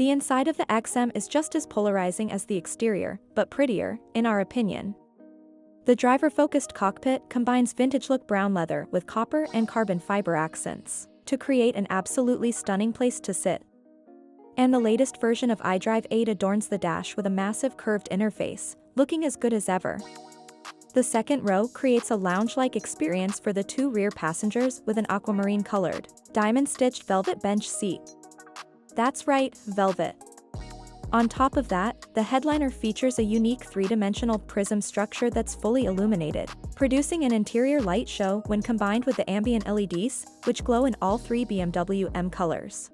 The inside of the XM is just as polarizing as the exterior, but prettier, in our opinion. The driver-focused cockpit combines vintage-look brown leather with copper and carbon fiber accents to create an absolutely stunning place to sit. And the latest version of iDrive 8 adorns the dash with a massive curved interface, looking as good as ever. The second row creates a lounge-like experience for the two rear passengers with an aquamarine-colored, diamond-stitched velvet bench seat. That's right, velvet. On top of that, the headliner features a unique three-dimensional prism structure that's fully illuminated, producing an interior light show when combined with the ambient LEDs, which glow in all three BMW M colors.